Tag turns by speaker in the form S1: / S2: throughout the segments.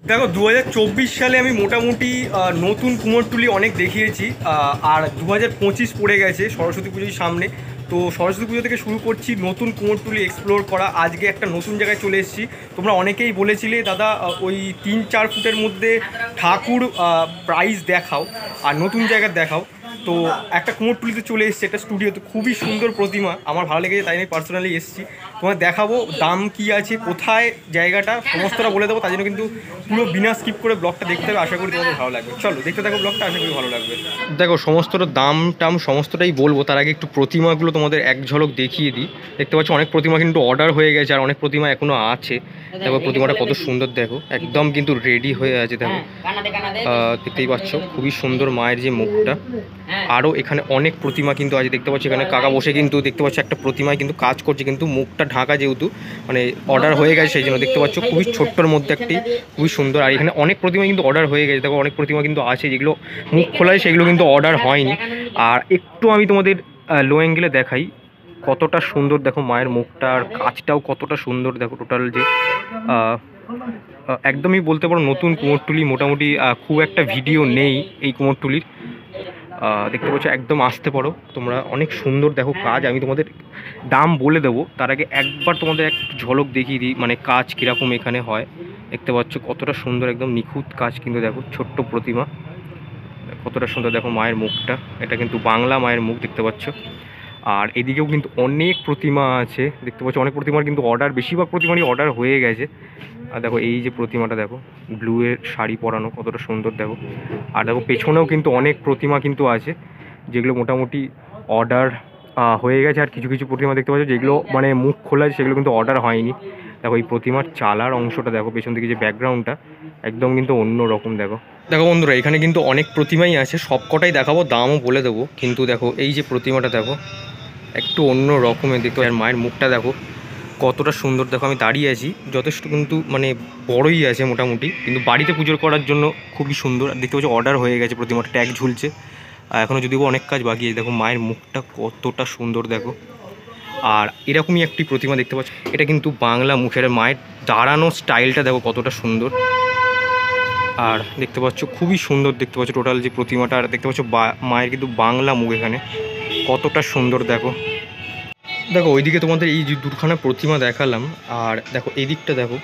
S1: দেখো 2024 সালে আমি মোটামুটি নতুন কুমোরটুলি অনেক দেখিয়েছি, আর 2025 পড়ে গেছে সরস্বতী পুজোর সামনে। তো সরস্বতী পুজো থেকে শুরু করছি নতুন কুমোরটুলি এক্সপ্লোর করা। আজকে একটা নতুন জায়গায় চলে এসেছি। তোমরা অনেকেই বলেছিলে দাদা ওই 3-4 ফুটের মধ্যে ঠাকুর প্রাইস দেখাও আর নতুন জায়গা দেখাও। তো একটা কুমোরটুলিতে চলে এসেছি, একটা স্টুডিওতে, খুবই সুন্দর প্রতিমা, আমার ভালো লেগেছে তাই আমি পার্সোনালি এসেছি। তোমার দেখাবো দাম কি আছে, কোথায় জায়গাটা, সমস্তটা বলে দেবো। তাই জন্য কিন্তু পুরো বিনা স্কিপ করে ব্লগটা দেখতে হবে, আশা করি তোমাদের ভালো লাগবে। চলো দেখতে থাকো ব্লগটা, আশা করি ভালো লাগবে। দেখো সমস্তটা দাম টাম সমস্তটাই বলবো, তার আগে একটু প্রতিমাগুলো তোমাদের এক ঝলক দেখিয়ে দিই। দেখতে পাচ্ছ অনেক প্রতিমা কিন্তু অর্ডার হয়ে গেছে আর অনেক প্রতিমা এখনও আছে। দেখো প্রতিমাটা কত সুন্দর, দেখো একদম কিন্তু রেডি হয়ে আছে। দেখো দেখতেই পাচ্ছ খুবই সুন্দর মায়ের যে মুখটা। আরও এখানে অনেক প্রতিমা কিন্তু আছে, দেখতে পাচ্ছ এখানে কাকা বসে কিন্তু দেখতে পাচ্ছ একটা প্রতিমায় কিন্তু কাজ করছে, কিন্তু মুখটা ঢাকা যেহেতু মানে অর্ডার হয়ে গেছে সেই জন্য। দেখতে পাচ্ছ খুবই ছোট্টর মধ্যে একটি খুবই সুন্দর। আর এখানে অনেক প্রতিমা কিন্তু অর্ডার হয়ে গেছে। দেখো অনেক প্রতিমা কিন্তু আছে যেগুলো মুখ খোলায়, সেগুলো কিন্তু অর্ডার হয়নি। আর একটু আমি তোমাদের লো অ্যাঙ্গেলে দেখাই কতটা সুন্দর। দেখো মায়ের মুখটা আর কাজটাও কতটা সুন্দর। দেখো টোটাল যে একদমই বলতে পারো নতুন কুমোরটুলি। মোটামুটি খুব একটা ভিডিও নেই এই কুমোরটুলির। দেখতে পাচ্ছ একদম আসতে পারো তোমরা, অনেক সুন্দর দেখো কাজ। আমি তোমাদের দাম বলে দেবো, তার আগে একবার তোমাদের এক ঝলক দেখিয়ে দিই মানে কাজ কীরকম এখানে হয়। দেখতে পাচ্ছ কতটা সুন্দর, একদম নিখুঁত কাজ কিন্তু। দেখো ছোট্ট প্রতিমা কতটা সুন্দর। দেখো মায়ের মুখটা, এটা কিন্তু বাংলা মায়ের মুখ, দেখতে পাচ্ছ। আর এদিকেও কিন্তু অনেক প্রতিমা আছে, দেখতে পাচ্ছ অনেক প্রতিমার কিন্তু অর্ডার, বেশিরভাগ প্রতিমারই অর্ডার হয়ে গেছে। আর দেখো এই যে প্রতিমাটা দেখো ব্লু এর শাড়ি পরানো, কতটা সুন্দর দেখো। আর দেখো পেছনেও কিন্তু অনেক প্রতিমা কিন্তু আছে যেগুলো মোটামুটি অর্ডার হয়ে গেছে। আর কিছু কিছু প্রতিমা দেখতে পাচ্ছ যেগুলো মানে মুখ খোলা আছে, সেগুলো কিন্তু অর্ডার হয়নি। দেখো এই প্রতিমার চালার অংশটা দেখো, পেছন থেকে যে ব্যাকগ্রাউন্ডটা একদম কিন্তু অন্য রকম। দেখো দেখো বন্ধুরা এখানে কিন্তু অনেক প্রতিমাই আছে, সব কটাই দেখাবো, দামও বলে দেবো। কিন্তু দেখো এই যে প্রতিমাটা দেখো একটু অন্য রকমের দেখতে। আর মায়ের মুখটা দেখো কতটা সুন্দর। দেখো আমি দাঁড়িয়ে আছি, যথেষ্ট কিন্তু মানে বড়ই আছে মোটামুটি, কিন্তু বাড়িতে পুজো করার জন্য খুবই সুন্দর। আর দেখতে পাচ্ছি অর্ডার হয়ে গেছে, প্রতিমাটা ট্যাগ ঝুলছে। আর এখনও যদিও অনেক কাজ বাকি আছে। দেখো মায়ের মুখটা কতটা সুন্দর দেখো। আর এরকমই একটি প্রতিমা দেখতে পাচ্ছ, এটা কিন্তু বাংলা মুখের। মায়ের দাঁড়ানো স্টাইলটা দেখো কতটা সুন্দর। আর দেখতে পাচ্ছ খুবই সুন্দর, দেখতে পাচ্ছ টোটাল যে প্রতিমাটা। আর দেখতে পাচ্ছ মায়ের কিন্তু বাংলা মুখ এখানে, কতটা সুন্দর দেখো। দেখো ওইদিকে তোমাদের এই যে দুখানা প্রতিমা দেখালাম, আর দেখো এই দিকটা দেখো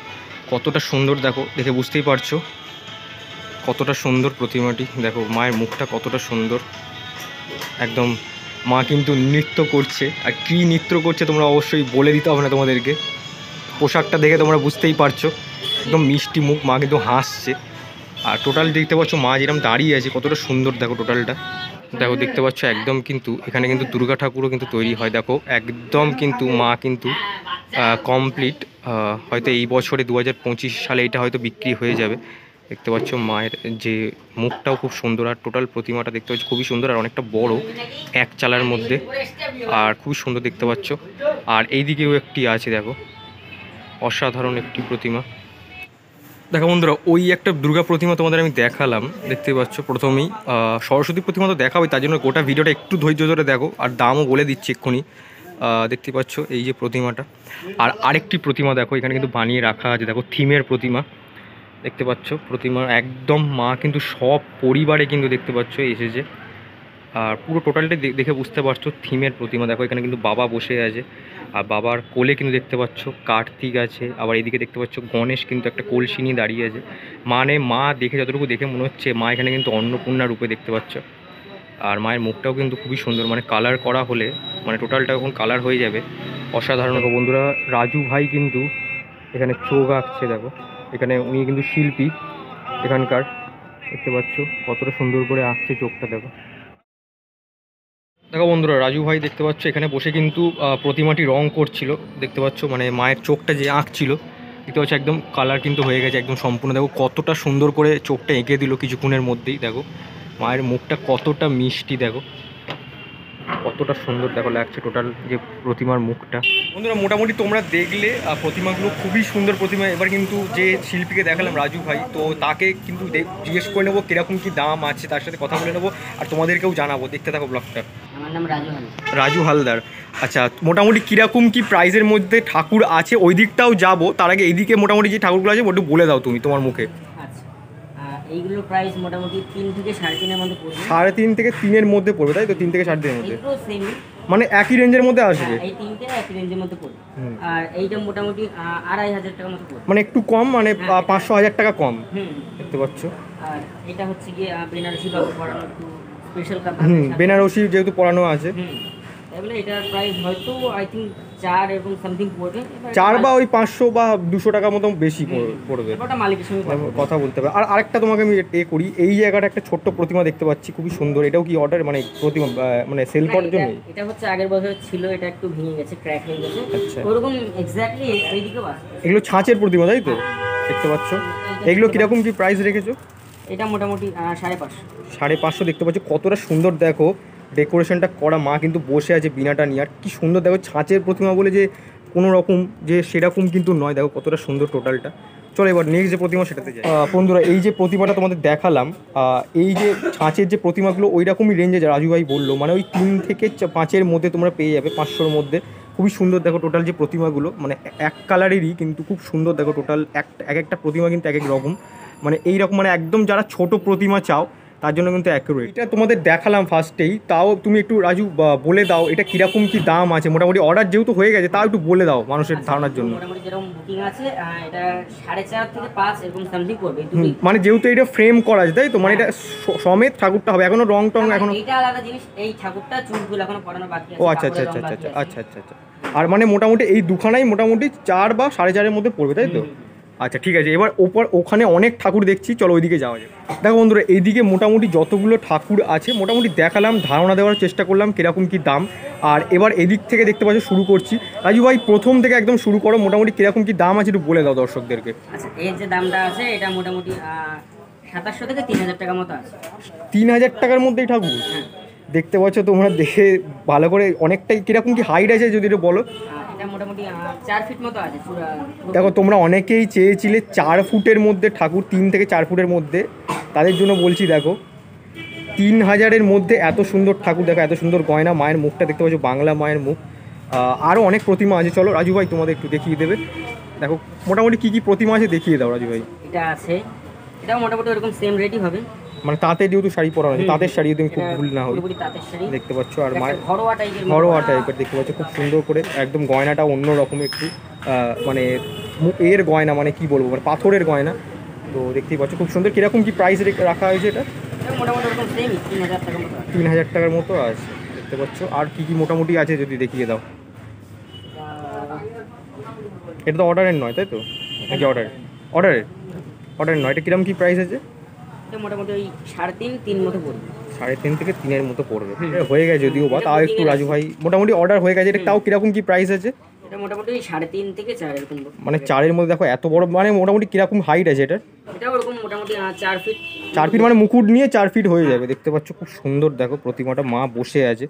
S1: কতটা সুন্দর। দেখো দেখে বুঝতেই পারছো কতটা সুন্দর প্রতিমাটি। দেখো মায়ের মুখটা কতটা সুন্দর, একদম মা কিন্তু নৃত্য করছে। আর কী নৃত্য করছে তোমরা অবশ্যই বলে দিতে হবে না তোমাদেরকে, পোশাকটা দেখে তোমরা বুঝতেই পারছো। একদম মিষ্টি মুখ, মা কিন্তু হাসছে। আর টোটাল দেখতে পাচ্ছ মা যেরকম দাঁড়িয়ে আছে কতটা সুন্দর দেখো টোটালটা। দেখো দেখতে পাচ্ছ একদম কিন্তু এখানে কিন্তু দুর্গা ঠাকুরও কিন্তু তৈরি হয়। দেখো একদম কিন্তু মা কিন্তু কমপ্লিট। হয়তো এই বছরে 2025 সালে এটা হয়তো বিক্রি হয়ে যাবে। দেখতে পাচ্ছ মায়ের যে মুখটাও খুব সুন্দর। আর টোটাল প্রতিমাটা দেখতে পাচ্ছ খুবই সুন্দর আর অনেকটা বড়, এক চালার মধ্যে। আর খুবই সুন্দর দেখতে পাচ্ছ। আর এই দিকেও একটি আছে দেখো, অসাধারণ একটি প্রতিমা। দেখো বন্ধুরা ওই একটা দুর্গা প্রতিমা তোমাদের আমি দেখালাম, দেখতে পাচ্ছ প্রথমেই। সরস্বতী প্রতিমা তো দেখাবই, তার জন্য গোটা ভিডিওটা একটু ধৈর্য ধরে দেখো। আর দামও বলে দিচ্ছি এক্ষুনি। দেখতে পাচ্ছ এই যে প্রতিমাটা। আর আরেকটি প্রতিমা দেখো এখানে কিন্তু বানিয়ে রাখা আছে, দেখো থিমের প্রতিমা। দেখতে পাচ্ছ প্রতিমা একদম মা কিন্তু সব পরিবারে কিন্তু দেখতে পাচ্ছ এসেছে। আর পুরো টোটালটা দেখে বুঝতে পারছো থিমের প্রতিমা। দেখো এখানে কিন্তু বাবা বসে আছে, আর বাবার কোলে কিন্তু দেখতে পাচ্ছ কার্তিক আছে। আবার এদিকে দেখতে পাচ্ছ গণেশ কিন্তু একটা কলসি নিয়ে দাঁড়িয়ে আছে। মানে মা দেখে যতটুকু দেখে মনে হচ্ছে মা এখানে কিন্তু অন্নপূর্ণা রূপে দেখতে পাচ্ছ। আর মায়ের মুখটাও কিন্তু খুবই সুন্দর, মানে কালার করা হলে মানে টোটালটা এখন কালার হয়ে যাবে, অসাধারণ। বন্ধুরা রাজু ভাই কিন্তু এখানে চোখ আঁকছে। দেখো এখানে উনি কিন্তু শিল্পী এখানকার, দেখতে পাচ্ছ কতটা সুন্দর করে আঁকছে চোখটা। দেখো দেখো বন্ধুরা রাজু ভাই দেখতে পাচ্ছ এখানে বসে কিন্তু প্রতিমাটি রং করছিল। দেখতে পাচ্ছ মানে মায়ের চোখটা যে আঁকছিল, দেখতে পাচ্ছ একদম কালার কিন্তু হয়ে গেছে একদম সম্পূর্ণ। দেখো কতটা সুন্দর করে চোখটা এঁকে দিল কিছুক্ষণের মধ্যেই। দেখো মায়ের মুখটা কতটা মিষ্টি, দেখো কতটা সুন্দর দেখো লাগছে টোটাল যে প্রতিমার মুখটা। বন্ধুরা মোটামুটি তোমরা দেখলে প্রতিমাগুলো খুবই সুন্দর প্রতিমা। এবার কিন্তু যে শিল্পীকে দেখালাম রাজু ভাই, তো তাকে কিন্তু জিজ্ঞেস করে নেবো কীরকম কী দাম আছে, তার সাথে কথা বলে নেবো আর তোমাদেরকেও জানাবো। দেখতে থাকো ব্লগটা।
S2: আমার নাম রাজু হালদার।
S1: রাজু হালদার, আচ্ছা মোটামুটি কীরকম কী প্রাইজের মধ্যে ঠাকুর আছে ওই দিকটাও যাবো, তার আগে এইদিকে মোটামুটি যে ঠাকুরগুলো আছে ওটা বলে দাও তুমি তোমার মুখে।
S2: আচ্ছা এইগুলোর প্রাইস মোটামুটি 3 থেকে 3.5 মধ্যে পড়বে।
S1: 3.5 থেকে 3 মধ্যে পড়বে, তাই তো? 3 থেকে 3.5 মধ্যে,
S2: এগুলো সেম,
S1: মানে একই রেঞ্জের মধ্যে আসবে।
S2: এই তিনটে একই রেঞ্জের মধ্যে পড়বে। আর এইটা মোটামুটি 2,500 টাকার মতো পড়বে,
S1: মানে একটু কম, মানে 500-1000 টাকা কম দেখতে পাচ্ছ।
S2: আর এটা হচ্ছে গিয়ে বেনারসি বাবু পরানো একটু স্পেশাল কাজ।
S1: বেনারসি যেহেতু পরানো আছে,
S2: তাহলে এটার প্রাইস হয়তো আই থিঙ্ক 4 এবং সামথিং পড়বে।
S1: 4 বা ওই 500 বা 200 টাকা মতো বেশি পড়বে,
S2: ওটা মালিকের সঙ্গে
S1: কথা বলতে হবে। আর আরেকটা তোমাকে আমি করি, এই জায়গাটা একটা ছোট্ট প্রতিমা দেখতে পাচ্ছি, খুবই সুন্দর। এটাও কি অর্ডার, মানে প্রতিমা মানে সেল করার জন্য?
S2: এটা হচ্ছে আগের বছর ছিল, এটা একটু ভেঙে গেছে, ক্র্যাক হয়ে গেছে।
S1: আচ্ছা,
S2: ওরকম এক্স্যাক্টলি এইদিকেও আছে।
S1: এগুলো ছাঁচের প্রতিমা, তাই তো? দেখতে পাচ্ছ। এগুলো কিরকম কি প্রাইস রেখেছো?
S2: এটা মোটামুটি 550।
S1: 550 দেখতে পাচ্ছ, কতটা সুন্দর দেখো ডেকোরেশনটা করা। মা কিন্তু বসে আছে বিনাটা নিয়ে, আর কি সুন্দর দেখো। ছাঁচের প্রতিমা বলে যে কোনো রকম যে সেরকম কিন্তু নয়, দেখো কতটা সুন্দর টোটালটা। চলো এবার নেক্সট যে প্রতিমা সেটাতে যাই। বন্ধুরা, এই যে প্রতিমাটা তোমাদের দেখালাম, এই যে ছাঁচের যে প্রতিমাগুলো ওই রকমই রেঞ্জে রাজু ভাই বললো, মানে ওই 3 থেকে 5-এর মধ্যে তোমরা পেয়ে যাবে, 500-র মধ্যে। খুবই সুন্দর দেখো টোটাল যে প্রতিমাগুলো, মানে এক কালারেরই কিন্তু খুব সুন্দর দেখো টোটাল। এক একটা প্রতিমা কিন্তু এক এক রকম, মানে এইরকম, মানে একদম যারা ছোট প্রতিমা চাও তার জন্য কিন্তু অ্যাকুরেট। এটা তোমাদের দেখালাম ফার্স্টেই, তাও তুমি একটু রাজু বলে দাও এটা কিরকম কি দাম আছে মোটামুটি। অর্ডার যেহেতু হয়ে গেছে, তাও একটু বলে দাও মানুষের ধারণার জন্য।
S2: মোটামুটি যেরকম বুকিং আছে, এটা 4.5 থেকে 5 এরকম সামথিং পড়বে।
S1: মানে যেহেতু এটা ফ্রেম করা আছে, তাই তো? মানে এটা সমেত ঠাকুরটা হবে, এখনো রং টং এখনো?
S2: এটা আলাদা জিনিস, এই ঠাকুরটা চুলগুলো এখনো পড়ানো বাকি আছে।
S1: ও আচ্ছা আচ্ছা আচ্ছা আচ্ছা আচ্ছা আচ্ছা আচ্ছা। আর মানে মোটামুটি এই দুখানাই মোটামুটি 4 বা 4.5-এর মধ্যে পড়বে, তাই তো? আচ্ছা ঠিক আছে। এবার ওখানে অনেক ঠাকুর দেখছি, চলো ওইদিকে যাওয়া যাবে। দেখো বন্ধুরা, এইদিকে মোটামুটি যতগুলো ঠাকুর আছে মোটামুটি দেখালাম, ধারণা দেওয়ার চেষ্টা করলাম কীরকম কী দাম। আর এবার এদিক থেকে দেখতে পাচ্ছ শুরু করছি। রাজু ভাই প্রথম থেকে একদম শুরু করো, মোটামুটি কীরকম কী দাম আছে একটু বলে দাও দর্শকদেরকে।
S2: আচ্ছা, এর যে দামটা আছে এটা মোটামুটি 2700 থেকে 3000 টাকার মতো আছে।
S1: 3000 টাকার মধ্যেই ঠাকুর দেখতে পাচ্ছ তোমরা, দেখে ভালো করে। অনেকটাই কীরকম কী হাইট আছে যদি একটু বলো।
S2: মোটামুটি 4 ফিট মতো আছে।
S1: দেখো তোমরা অনেকেই চেয়েছিলে 4 ফুটের মধ্যে ঠাকুর, 3 থেকে 4 ফুটের মধ্যে, তাদের জন্য বলছি দেখো 3000-এর মধ্যে এত সুন্দর ঠাকুর। দেখো এত সুন্দর গয়না, মায়ের মুখটা দেখতে পাচ্ছ, বাংলা মায়ের মুখ। আরও অনেক প্রতিমা আছে, চলো রাজু ভাই তোমাদের একটু দেখিয়ে দেবে। দেখো মোটামুটি কী কী প্রতিমা আছে দেখিয়ে দাও রাজু ভাই।
S2: এটা আছে, এটাও মোটামুটি ওরকম সেম রেটই হবে,
S1: মানে তাঁতের যেহেতু শাড়ি পরানো আছে, তাঁতের শাড়ি যদি খুব ভুল না হয় দেখতে পাচ্ছ। আর মায়ের ঘরোয়া টাইপের দেখতে পাচ্ছ, খুব সুন্দর করে একদম। গয়নাটা অন্য রকম একটু, মানে এর গয়না, মানে কি বলবো, মানে পাথরের গয়না। তো দেখতেই পাচ্ছ খুব সুন্দর। কীরকম কি প্রাইস রাখা হয়েছে এটা?
S2: মোটামুটি ওরকম সেম 3000 টাকার মতো।
S1: 3000 টাকার মতো আছে দেখতে পাচ্ছ। আর কি কি মোটামুটি আছে যদি দেখিয়ে দাও। এটা তো অর্ডারের নয়, তাই তো? নাকি অর্ডারের নয়। এটা কিরকম কি প্রাইস আছে?
S2: মোটামুটি ওই 3.5-3 মতো পড়বে।
S1: 3.5 থেকে 3-এর মতো পড়বে। হয়ে গেছে যদিও বা, তাও একটু রাজু ভাই মোটামুটি অর্ডার হয়ে গেছে। এটা তাও কিরকম কি প্রাইস আছে?
S2: এটা মোটামুটি 3.5 থেকে 4 এরকম।
S1: মানে 4-এর মধ্যে দেখো এত বড়, মানে মোটামুটি কিরকম হাইট আছে এটা?
S2: এটা ওরকম মোটামুটি 4 ফিট।
S1: 4 ফিট মানে মুকুট নিয়ে 4 ফিট হয়ে যাবে। দেখতে পাচ্ছ খুব সুন্দর দেখো প্রতিমাটা, মা বসে আছে।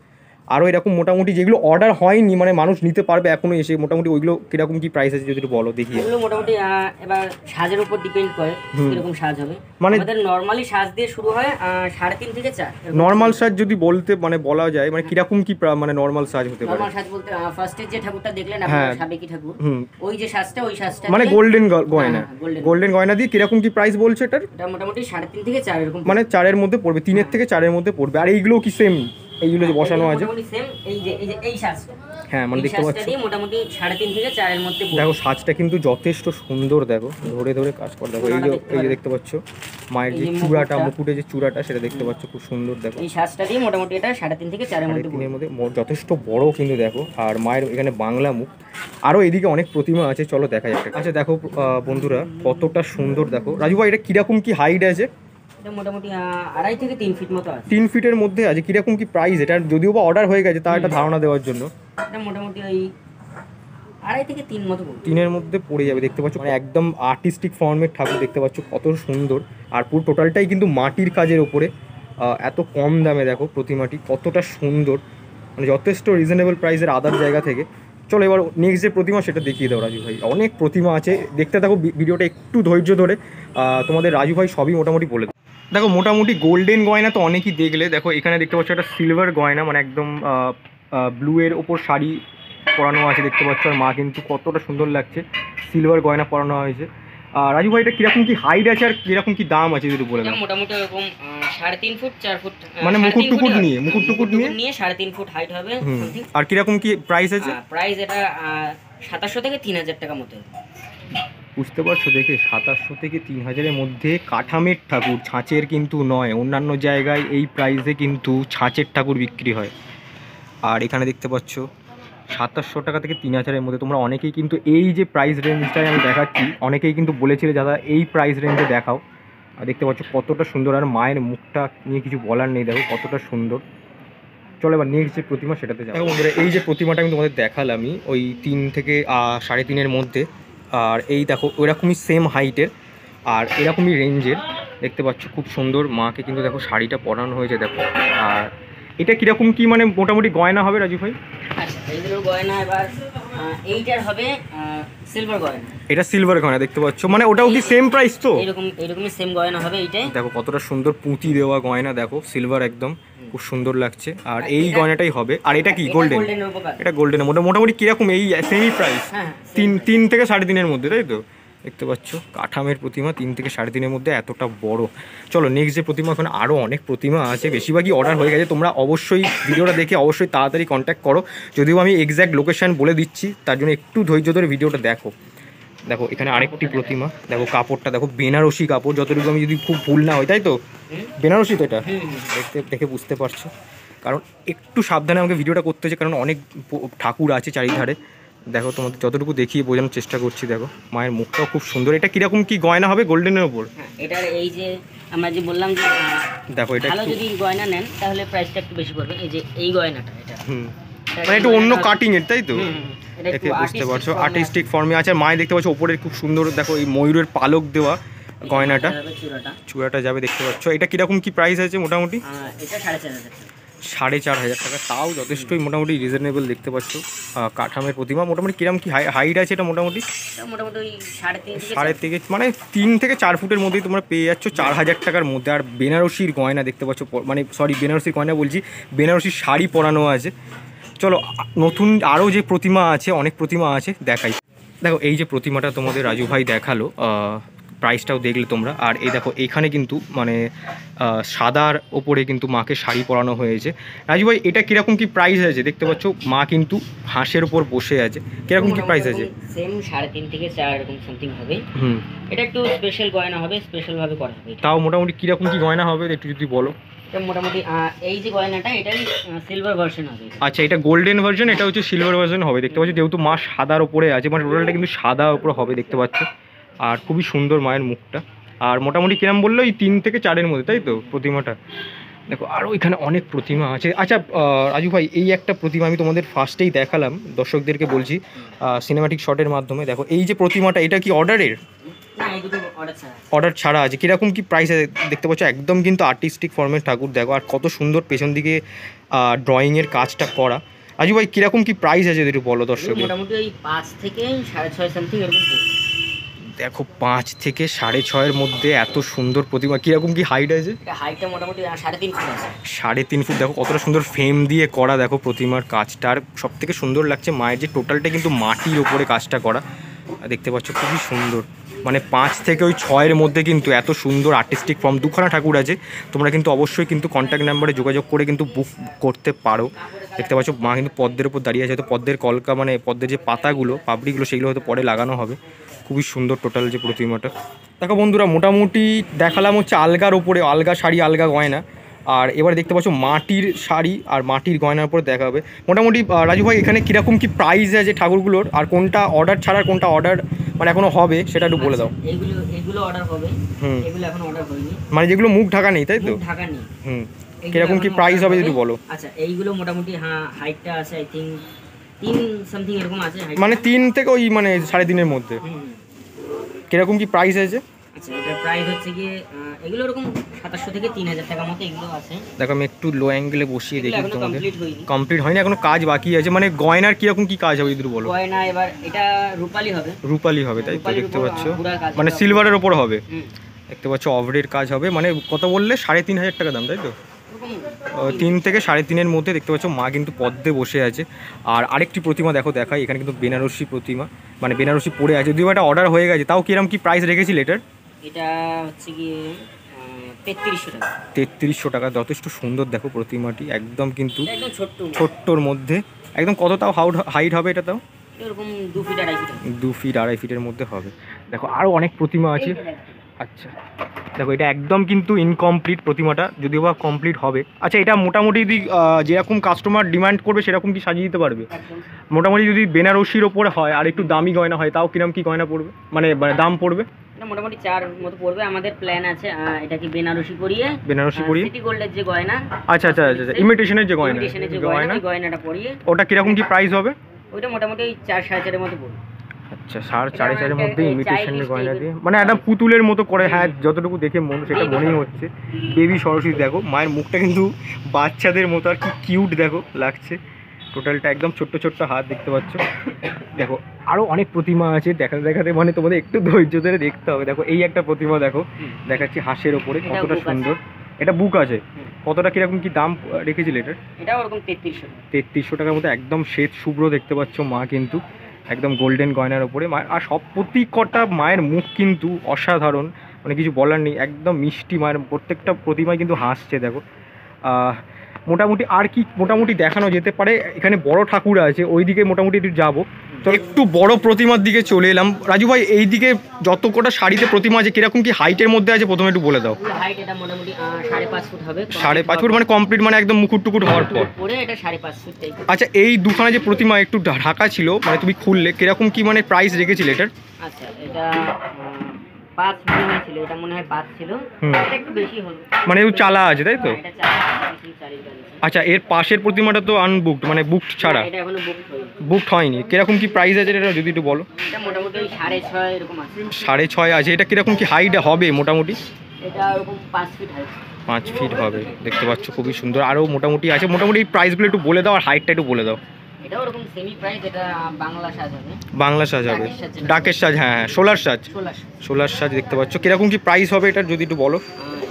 S1: আরও এরকম মোটামুটি যেগুলো অর্ডার হয়নি, মানে মানুষ নিতে পারবে এখনো এসে, মোটামুটি ওইগুলো কিরকম কি প্রাইস আছে যদি একটু বলো দেখি।
S2: এগুলো মোটামুটি এবার সাজের উপর ডিপেন্ড করে কিরকম সাজ হবে।
S1: মানে
S2: আমাদের নরমালি সাজ দিয়ে শুরু হয় 3.5 থেকে 4।
S1: নরমাল সাজ যদি বলতে মানে বলা যায়, মানে কিরকম কি মানে নরমাল সাজ হতে পারে?
S2: নরমাল সাজ বলতে ফার্স্টে যে ঠাকুরটা দেখলেন আপনারা, সাবেকি ঠাকুর, ওই যে সাজটা, ওই সাজটা
S1: মানে গোল্ডেন গয়না দিয়ে কিরকম কি প্রাইস বলছে এটার?
S2: এটা মোটামুটি 3.5 থেকে 4 এরকম,
S1: মানে 4-এর মধ্যে পড়বে, 3-এর থেকে 4-এর মধ্যে পড়বে। আর এইগুলো কি সেম? এইগুলো যে বসানো আছে
S2: সেম, এই সাজটা,
S1: হ্যাঁ মানে দেখতে পাচ্ছ
S2: মোটামুটি 3.5 থেকে 4 এর মধ্যে।
S1: দেখো সাজটা কিন্তু যথেষ্ট সুন্দর, দেখো ধরে ধরে কাজ করে। দেখো এই যে দেখতে পাচ্ছ মায়ের যে চূড়াটা, মুকুটে যে চূড়াটা, সেটা দেখতে পাচ্ছ খুব সুন্দর। দেখো
S2: এই সাজটা দিয়ে মোটামুটি এটা 3.5 থেকে 4 এর মধ্যে
S1: যথেষ্ট বড় কিন্তু দেখো। আর মায়ের এখানে বাংলা মুখ। আরও এদিকে অনেক প্রতিমা আছে, চলো দেখা যাক। আচ্ছা দেখো বন্ধুরা কতটা সুন্দর। দেখো রাজু ভাই এটা কিরকম কি হাইট আছে?
S2: এটা মোটামুটি 2.5 থেকে 3 ফিট মতো আছে।
S1: 3 ফিটের মধ্যে আছে। কিরকম কি প্রাইস এটা, যদিও বা অর্ডার হয়ে গেছে, তার একটা ধারণা দেওয়ার জন্য?
S2: এটা মোটামুটি ওই 2.5 থেকে 3 মতো পড়বে।
S1: 3-এর মধ্যে পড়ে যাবে। দেখতে পাচ্ছ মানে একদম আর্টিস্টিক ফর্মের ঠাকুর, দেখতে পাচ্ছ কত সুন্দর। আর পুরো টোটালটাই কিন্তু মাটির কাজের ওপরে, এত কম দামে দেখো প্রতিমাটি কতটা সুন্দর, মানে যথেষ্ট রিজনেবল প্রাইসের আদার জায়গা থেকে। চলো এবার নেক্সট যে প্রতিমা সেটা দেখিয়ে দাও রাজু ভাই। অনেক প্রতিমা আছে, দেখতে থাকো ভিডিওটা একটু ধৈর্য ধরে। তোমাদের রাজু ভাই সবই মোটামুটি বলে দেবো। দেখো মোটামুটি গোল্ডেন গয়না তো অনেকই দেখলে। দেখো এখানে দেখতে পাচ্ছ একটা সিলভার গয়না, মানে একদম ব্লু এর ওপর শাড়ি পরানো আছে দেখতে পাচ্ছ। আর মা কিন্তু কতটা সুন্দর লাগছে, সিলভার গয়না পরানো হয়েছে। রাজু ভাই এটা কিরকম কি হাইট আছে আর কিরকম কি দাম আছে যদি বলে
S2: এটা
S1: দাও?
S2: মোটামুটি এরকম 3.5 ফুট 4 ফুট,
S1: মানে
S2: 3.5
S1: মুকুট টুকুট
S2: ফুট
S1: নিয়ে, মুকুট টুকুট নিয়ে?
S2: নিয়ে 3.5 ফুট হাইট হবে
S1: হুম।
S2: সামথিং।
S1: আর কিরকম কি প্রাইস আছে?
S2: প্রাইস এটা 2700 থেকে 3000 টাকা মতো।
S1: বুঝতে পারছো দেখে, 2700 থেকে 3000-এর মধ্যে কাঠামের ঠাকুর, ছাঁচের কিন্তু নয়। অন্যান্য জায়গায় এই প্রাইসে কিন্তু ছাঁচের ঠাকুর বিক্রি হয়, আর এখানে দেখতে পাচ্ছ 2700 টাকা থেকে 3000-এর মধ্যে। তোমরা অনেকেই কিন্তু এই যে প্রাইস রেঞ্জটাই আমি দেখাচ্ছি, অনেকেই কিন্তু বলেছিলে দাদা এই প্রাইস রেঞ্জে দেখাও। আর দেখতে পাচ্ছ কতটা সুন্দর, আর মায়ের মুখটা নিয়ে কিছু বলার নেই, দেখো কতটা সুন্দর। চলো এবার নেক্সট যে প্রতিমা সেটাতে যাবো। বন্ধুরা এই যে প্রতিমাটা আমি তোমাদের দেখালামই, ওই 3 থেকে 3.5-এর মধ্যে, আর এই দেখো ওইরকমই সেম হাইটের আর এরকমই রেঞ্জের, দেখতে পাচ্ছ খুব সুন্দর। মাকে কিন্তু দেখো শাড়িটা পরানো হয়েছে দেখো। আর এটা কীরকম কি মানে মোটামুটি গয়না হবে রাজু ভাই?
S2: আচ্ছা, এইগুলোর গয়না এবার এইটার হবে সিলভার গয়না।
S1: এটা সিলভার গয়না দেখতে পাচ্ছ, মানে ওটাও কি সেম প্রাইস? তো
S2: এরকমই সেম গয়না হবে এইটাই।
S1: দেখো কতটা সুন্দর পুঁতি দেওয়া গয়না, দেখো সিলভার একদম খুব সুন্দর লাগছে। আর এই গয়নাটাই হবে। আর এটা কি গোল্ডেন? এটা গোল্ডেন। মোটামুটি কিরকম এই সেমই প্রাইস? 3 থেকে 3.5-এর মধ্যে, তাই তো? দেখতে পাচ্ছ কাঠামের প্রতিমা 3 থেকে 3.5-এর মধ্যে, এতটা বড়। চলো নেক্সট যে প্রতিমা, ওখানে আরও অনেক প্রতিমা আছে, বেশিরভাগই অর্ডার হয়ে গেছে। তোমরা অবশ্যই ভিডিওটা দেখে অবশ্যই তাড়াতাড়ি কন্ট্যাক্ট করো, যদিও আমি এক্স্যাক্ট লোকেশান বলে দিচ্ছি, তার জন্য একটু ধৈর্য ধরে ভিডিওটা দেখো। দেখো এখানে আরেকটি প্রতিমা, দেখো কাপড়টা দেখো বেনারসি কাপড়, যতটুকু আমি যদি খুব ভুল না হয়, তাই তো? বেনারসি তো এটা? দেখে বুঝতে পারছো, কারণ একটু সাবধানে আমাকে ভিডিওটা করতে হচ্ছে, কারণ অনেক ঠাকুর আছে চারিধারে। দেখো তোমাদের যতটুকু দেখিয়ে বোঝানোর চেষ্টা করছি। দেখো মায়ের মুখটাও খুব সুন্দর। এটা কিরকম কি গয়না হবে গোল্ডেনের ওপর?
S2: এটার এই যে আমরা যে বললাম যে
S1: দেখো এটা
S2: ভালো যদি গয়না নেন তাহলে প্রাইসটা একটু বেশি পড়বে। এই যে এই গয়নাটা, এটা
S1: মানে একটু অন্য কাটিং এর, তাই তো? দেখে বুঝতে পারছো আর্টিস্টিক ফর্মে আছে। মায়ের দেখতে পাচ্ছ ওপরে খুব সুন্দর, দেখো এই ময়ূরের পালক দেওয়া গয়নাটা, চূড়াটা যাবে দেখতে পাচ্ছ। এটা কিরকম কি প্রাইস আছে মোটামুটি?
S2: এটা 4500 টাকা।
S1: 4500 টাকা, তাও যথেষ্টই মোটামুটি রিজনেবল। দেখতে পাচ্ছ কাঠামের প্রতিমা মোটামুটি কিরকম কি হাইট আছে? এটা মোটামুটি 3.5 থেকে মানে 3 থেকে 4 ফুটের মধ্যেই তোমরা পেয়ে যাচ্ছ 4000 টাকার মধ্যে। আর বেনারসির গয়না দেখতে পাচ্ছ, মানে সরি বেনারসির গয়না বলছি, বেনারসির শাড়ি পরানো আছে। চলো নতুন আরও যে প্রতিমা আছে, অনেক প্রতিমা আছে, দেখাই। দেখো এই যে প্রতিমাটা তোমাদের রাজু ভাই দেখালো, প্রাইসটাও দেখলে তোমরা। আর এই দেখো এখানে কিন্তু মানে সাদার ওপরে কিন্তু মাকে শাড়ি পরানো হয়েছে। রাজু ভাই এটা কিরকম কি প্রাইস আছে? দেখতে পাচ্ছ মা কিন্তু হাঁসের ওপর বসে আছে, কিরকম কি প্রাইস আছে?
S2: সেম 3.5 থেকে 4 এরকম সামথিং হবে। এটা একটু স্পেশাল গয়না হবে, স্পেশাল ভাবে করা হবে।
S1: তাও মোটামুটি কিরকম কি গয়না হবে একটু যদি বলো?
S2: মোটামুটি এই যে গয়নাটা এটাই সিলভার ভার্সন হবে।
S1: আচ্ছা, এটা গোল্ডেন ভার্সন, এটা হচ্ছে সিলভার ভার্সন হবে। দেখতে পাচ্ছ যেহেতু মা সাদার ওপরে আছে, মানে টোটালটা কিন্তু সাদার ওপরে হবে, দেখতে পাচ্ছ। আর খুবই সুন্দর মায়ের মুখটা। আর মোটামুটি কিরম বললো এই 3 থেকে 4-এর মধ্যে, তাই তো প্রতিমাটা? দেখো আরও এখানে অনেক প্রতিমা আছে। আচ্ছা রাজু ভাই এই একটা প্রতিমা আমি তোমাদের ফার্স্টেই দেখালাম, দর্শকদেরকে বলছি সিনেমাটিক শটের মাধ্যমে। দেখো এই যে প্রতিমাটা, এটা কি অর্ডারের? অর্ডার ছাড়া আছে। কীরকম কি প্রাইস আছে? দেখতে পাচ্ছ একদম কিন্তু আর্টিস্টিক ফর্মের ঠাকুর, দেখো। আর কত সুন্দর পেছন দিকে ড্রয়িংয়ের কাজটা করা। রাজু ভাই কীরকম কি প্রাইস আছে একটু বলো দর্শক?
S2: মোটামুটি ওই 5 থেকে 6.5 সামথিং এরকম।
S1: দেখো 5 থেকে 6.5-এর মধ্যে এত সুন্দর প্রতিমা। কীরকম কি হাইট আছে?
S2: হাইটটা মোটামুটি 3.5 ফুট আছে।
S1: 3.5 ফুট। দেখো কতটা সুন্দর ফ্রেম দিয়ে করা, দেখো প্রতিমার কাজটা। আর সব থেকে সুন্দর লাগছে মায়ের যে টোটালটা কিন্তু মাটির ওপরে কাজটা করা, দেখতে পাচ্ছ খুবই সুন্দর। মানে 5 থেকে ওই 6-এর মধ্যে কিন্তু এত সুন্দর আর্টিস্টিক ফর্ম। 2খানা ঠাকুর আছে, তোমরা কিন্তু অবশ্যই কিন্তু কন্ট্যাক্ট নাম্বারে যোগাযোগ করে কিন্তু বুক করতে পারো। দেখতে পাচ্ছ মা কিন্তু পদ্মের ওপর দাঁড়িয়ে আছে, হয়তো পদ্মের কলকা মানে পদ্মের যে পাতাগুলো পাপড়িগুলো সেগুলো হয়তো পরে লাগানো হবে। খুবই সুন্দর টোটাল যে প্রতিমাটা। দেখো বন্ধুরা মোটামুটি দেখালাম হচ্ছে আলগার ওপরে, আলগা শাড়ি আলগা গয়না। আর এবার দেখতে পাচ্ছ মাটির শাড়ি আর মাটির গয়নার উপরে দেখা হবে। মোটামুটি রাজু ভাই এখানে কীরকম কি প্রাইস আছে ঠাকুরগুলোর, আর কোনটা অর্ডার ছাড়া কোনটা অর্ডার মানে এখনো হবে সেটা একটু বলে দাও।
S2: এগুলো অর্ডার হবে, এগুলো এখন অর্ডার হয়নি,
S1: মানে যেগুলো মুখ ঢাকা নেই, তাই তো?
S2: ঢাকা নেই।
S1: কিরকম কি প্রাইস হবে যদি বলো?
S2: আচ্ছা এইগুলো মোটামুটি হাইটটা আছে আই থিঙ্ক 3 সামথিং এরকম আছে,
S1: মানে 3 থেকে ওই মানে 3.5-এর মধ্যে। কিরকম কি প্রাইস আছে?
S2: আচ্ছা এটার প্রাইস হচ্ছে কি এগুলো এরকম 2700 থেকে 3000 টাকার মতো এগুলো আছে।
S1: দেখো আমি একটু লো অ্যাঙ্গেলে বসিয়ে দেখি তোমাদের। কমপ্লিট হয়নি, এখনো কাজ বাকি আছে। মানে গয়নার কিরকম কি কাজ হবে যদি বলো?
S2: গয়না এবার এটা রূপালি হবে।
S1: রূপালি হবে, তাই তো? দেখতে পাচ্ছ মানে সিলভারের ওপর হবে। দেখতে পাচ্ছ অভরের কাজ হবে। মানে কত বললে? 3500 টাকা দাম, তাই তো? 3 থেকে 3.5-এর মধ্যে দেখতে পাচ্ছ মা কিন্তু পদ্মে বসে আছে। আর আরেকটি প্রতিমা দেখাই, এখানে কিন্তু বেনারসি প্রতিমা, মানে বেনারসি পড়ে আছে, যদিও এটা অর্ডার হয়ে গেছে। তাও কিরম কি প্রাইস রেখেছিল এটার?
S2: এটা হচ্ছে গিয়ে 3300 টাকা।
S1: 3300 টাকা। যথেষ্ট সুন্দর দেখো প্রতিমাটি, একদম কিন্তু
S2: একদম
S1: ছোট্টর মধ্যে। একদম কত তাও হাইট হবে এটা? তাও
S2: এরকম 2 ফিট 2.5 ফিট
S1: 2 ফিট 2.5 ফিটের মধ্যে হবে। দেখো আরও অনেক প্রতিমা আছে। আচ্ছা দেখো এটা একদম কিন্তু ইনকমপ্লিট প্রতিমাটা, যদিও বা কমপ্লিট হবে। আচ্ছা এটা মোটামুটি যদি যেরকম কাস্টমার ডিমান্ড করবে সেরকম কি সাজিয়ে দিতে পারবে? মোটামুটি যদি বেনারসির ওপরে হয় আর একটু দামি গয়না হয়, তাও কিরম কি গয়না পড়বে, মানে দাম পড়বে?
S2: এটা মোটামুটি 4 মতো পড়বে। আমাদের প্ল্যান আছে এটা কি বেনারসি পরিয়ে সিটি গোল্ডের যে গয়না,
S1: আচ্ছা ইমিটেশনের যে গয়না,
S2: ওই গয়নাটা পরিয়ে
S1: ওটা কিরকম কি প্রাইস হবে?
S2: ওইটা মোটামুটি 4-4.5 এর মতো পড়বে।
S1: আচ্ছা 4.5-4.5-এর মধ্যে ইমিটেশনের গয়না দিয়ে, মানে একটা পুতুলের মতো করে। হ্যাঁ যতটুকু দেখে সেটা মনেই হচ্ছে বেবি সরস্বতী। দেখো মায়ের মুখটা কিন্তু বাচ্চাদের মতো, আর কি কিউট দেখো লাগছে। টোটালটা একদম ছোট্ট হাত দেখতে পাচ্ছ। দেখো আরও অনেক প্রতিমা আছে, দেখাতে মানে তোমাদের একটু ধৈর্য ধরে দেখতে হবে। দেখো এই একটা প্রতিমা দেখো দেখাচ্ছি হাঁসের ওপরে, কতটা সুন্দর। এটা বুক আছে। কতটা কিরকম কি দাম রেখেছিল এটার?
S2: এটা ওরকম 3300
S1: টাকার মতো। একদম শ্বেত শুভ্র দেখতে পাচ্ছ মা কিন্তু, একদম গোল্ডেন গয়নার ওপরে। আর সব প্রত্যেকটা মায়ের মুখ কিন্তু অসাধারণ, মানে কিছু বলার নেই। একদম মিষ্টি মায়ের প্রত্যেকটা প্রতিমায় কিন্তু হাসছে। দেখো মোটামুটি আর কি মোটামুটি দেখানো যেতে পারে। এখানে বড় ঠাকুর আছে, ওই দিকে মোটামুটি একটু যাবো। তো একটু বড় প্রতিমার দিকে চলে এলাম। রাজু ভাই এই দিকে যত কটা শাড়িতে প্রতিমা আছে কিরকম কি হাইটের মধ্যে আছে প্রথমে একটু বলে দাও।
S2: হাইট এটা মোটামুটি 5.5 ফুট হবে।
S1: 5.5 ফুট মানে কমপ্লিট, মানে একদম মুকুট টুকুট হওয়ার পর
S2: পরে এটা 5.5 ফুট টাইপ।
S1: আচ্ছা এই দুখানা যে প্রতিমা একটু ঢাকা ছিল, মানে তুমি খুললে কিরকম কি মানে প্রাইস রেখেছিলে এটার?
S2: আচ্ছা এটা 5 মিলিয়ন ছিল, এটা মনে হয় 5 ছিল, এটা একটু বেশি হলো, মানে
S1: একটু চালা আছে তাই তো?
S2: এটা চালা আছে।
S1: আচ্ছা এর পাশের প্রতিমাটা তো আনবুকড, মানে বুকড ছাড়া,
S2: এটা এখনো
S1: বুকড হয়নি। কিরকম কি প্রাইস আছে এটা যদি একটু বলো?
S2: এটা মোটামুটি 6.5 এরকম আছে।
S1: 6.5 আছে। এটা কিরকম কি হাইট হবে মোটামুটি?
S2: এটা এরকম 5 ফিট হাইট।
S1: 5 ফিট হবে দেখতে পাচ্ছ, খুবই সুন্দর। আরও মোটামুটি আছে। মোটামুটি এই প্রাইসগুলো একটু বলে দাও আর হাইটটা একটু বলে দাও।
S2: এটা ওরকম সেমি প্রাইস। এটা বাংলা সাজ হবে।
S1: বাংলা সাজ হবে, ডাকের সাজ। হ্যাঁ সোলার সাজ দেখতে পাচ্ছ। কিরকম কি প্রাইস হবে এটা যদি একটু বলো?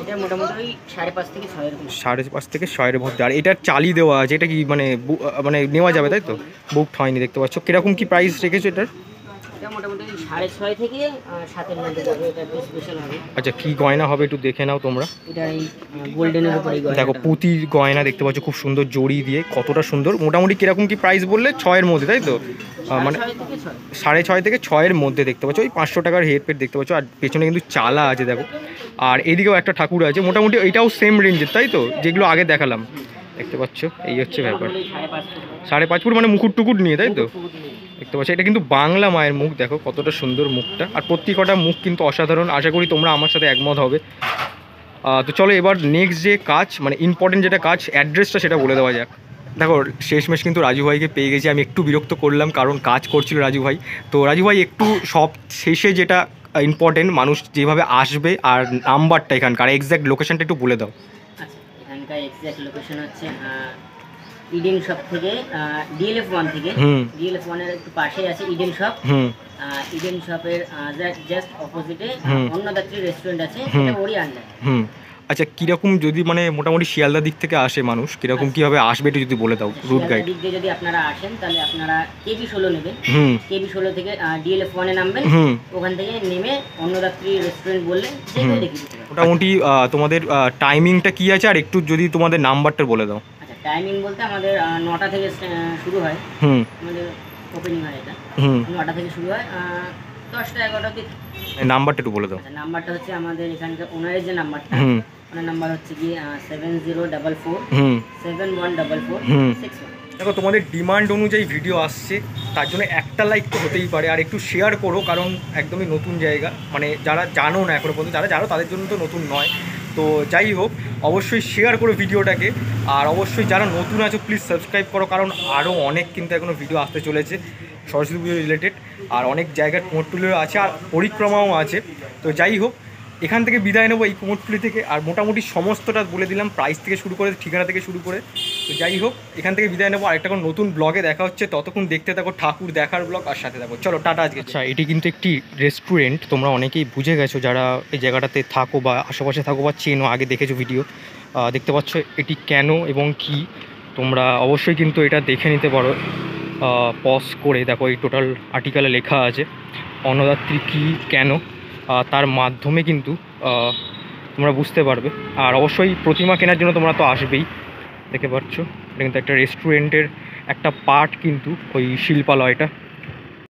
S2: এটা মোটামুটি 5.5 থেকে 6 এরকম।
S1: 5.5 থেকে 6 এর মধ্যে। আর এটার চালি দেওয়া আছে, এটা কি মানে মানে নেওয়া যাবে তাই তো? বুকড হয়নি দেখতে পাচ্ছ। কিরকম কি প্রাইস রেখেছো এটার?
S2: এটা মোটামুটি 6.5 থেকে 7 এর মধ্যে যাবে। এটা একটু স্পেশাল হবে।
S1: আচ্ছা কি গয়না হবে একটু দেখে নাও তোমরা।
S2: এটা এই গোল্ডেনের উপরে গয়না।
S1: দেখো পুঁতির গয়না দেখতে পাচ্ছ, খুব সুন্দর জড়ি দিয়ে, কতটা সুন্দর। মোটামুটি কিরকম কি প্রাইস বললে? 6 এর মধ্যে তাই তো? মানে 6.5 থেকে 6 এর মধ্যে দেখতে পাচ্ছ। ওই 500 টাকার হেডপেট দেখতে পাচ্ছ। আর পেছনে কিন্তু চালা আছে দেখো। আর এদিকেও একটা ঠাকুর আছে, মোটামুটি এটাও সেম রেঞ্জের তাই তো, যেগুলো আগে দেখালাম দেখতে পাচ্ছ। এই হচ্ছে ব্যাপার। 5.5 ফুট মানে মুকুট টুকুট নিয়ে তাই তো দেখতে পাচ্ছ। এটা কিন্তু বাংলা মায়ের মুখ, দেখো কতটা সুন্দর মুখটা। আর প্রত্যেকটা মুখ কিন্তু অসাধারণ। আশা করি তোমরা আমার সাথে একমত হবে। তো চলো এবার নেক্সট যে কাজ, মানে ইম্পর্টেন্ট যেটা কাজ, অ্যাড্রেসটা সেটা বলে দেওয়া যাক। দেখো শেষমেশ কিন্তু রাজু ভাইকে পেয়ে গেছি। আমি একটু বিরক্ত করলাম কারণ কাজ করছিল রাজু ভাই। তো রাজু ভাই একটু সব শেষে যেটা ইম্পর্টেন্ট, মানুষ যেভাবে আসবে আর নাম্বারটা, এখানকার এক্স্যাক্ট লোকেশনটা একটু বলে দাও।
S2: আচ্ছা এখানকার এক্স্যাক্ট লোকেশন হচ্ছে ইডেন শপ থেকে ডিএলএফ 1 থেকে। ডিএলএফ 1 এর একটু পাশে আছে ইডেন শপ। ইডেন শপের জাস্ট অপোজিটে অন্নদাত্রী রেস্টুরেন্ট আছে, এটা ওরই আন্ডার।
S1: আচ্ছা কীরকম যদি মানে মোটামুটি শিয়ালদা দিক থেকে আসে মানুষ, কীরকম কীভাবে আসবে একটু যদি বলে দাও রুট গাইড।
S2: দিক দিয়ে যদি আপনারা আসেন তাহলে আপনারা কেবি 16 নেবেন। কেবি 16 থেকে ডিএলএফ 1 এ নামবেন। ওখান থেকে নেমে অন্নদাত্রী রেস্টুরেন্ট বললে যেখানে দেখিয়ে দিতে পারবে।
S1: মোটামুটি তোমাদের টাইমিংটা কী আছে আর একটু যদি তোমাদের নাম্বারটা বলে দাও।
S2: আচ্ছা টাইমিং বলতে আমাদের 9টা থেকে শুরু হয়। আমাদের ওপেনিং হয় এটা 9টা থেকে শুরু হয়, 10টা 11টা অবধি।
S1: নাম্বারটা একটু বলে দাও।
S2: নাম্বারটা হচ্ছে আমাদের এখানকার ওনারের যে নাম্বারটা, ওনার নাম্বার হচ্ছে কি 7044 7144 61।
S1: দেখো তোমাদের ডিমান্ড অনুযায়ী ভিডিও আসছে, তার জন্য একটা লাইক তো হতেই পারে। আর একটু শেয়ার করো, কারণ একদমই নতুন জায়গা, মানে যারা জানো না এখনো পর্যন্ত, যারা জানো তাদের জন্য তো নতুন নয়। তো যাই হোক অবশ্যই শেয়ার করো ভিডিওটাকে। আর অবশ্যই যারা নতুন আছো প্লিজ সাবস্ক্রাইব করো, কারণ আরও অনেক কিন্তু এখনও ভিডিও আসতে চলেছে সরস্বতী পুজো রিলেটেড। আর অনেক জায়গার কুমোরটুলিও আছে আর পরিক্রমাও আছে। তো যাই হোক এখান থেকে বিদায় নেবো এই কুমোরটুলি থেকে। আর মোটামুটি সমস্তটা বলে দিলাম, প্রাইস থেকে শুরু করে ঠিকানা থেকে শুরু করে। তো যাই হোক এখান থেকে বিদায় নেবো। আরেকটা কোনো নতুন ব্লগে দেখা হচ্ছে, ততক্ষণ দেখতে থাকো ঠাকুর দেখার ব্লগ আর সাথে থাকো। চলো টাটা আজকে। আচ্ছা এটি কিন্তু একটি রেস্টুরেন্ট, তোমরা অনেকেই বুঝে গেছো যারা এই জায়গাটাতে থাকো বা আশেপাশে থাকো বা চেনো, আগে দেখেছো ভিডিও। দেখতে পাচ্ছ এটি কেন এবং কি, তোমরা অবশ্যই কিন্তু এটা দেখে নিতে পারো পজ করে। দেখো এই টোটাল আর্টিকেলে লেখা আছে অন্নদাত্রী কী কেন, তার মাধ্যমে কিন্তু তোমরা বুঝতে পারবে। আর অবশ্যই প্রতিমা কেনার জন্য তোমরা তো আসবেই, দেখতে পাচ্ছ এটা কিন্তু একটা রেস্টুরেন্টের একটা পার্ট কিন্তু ওই শিল্পালয়টা।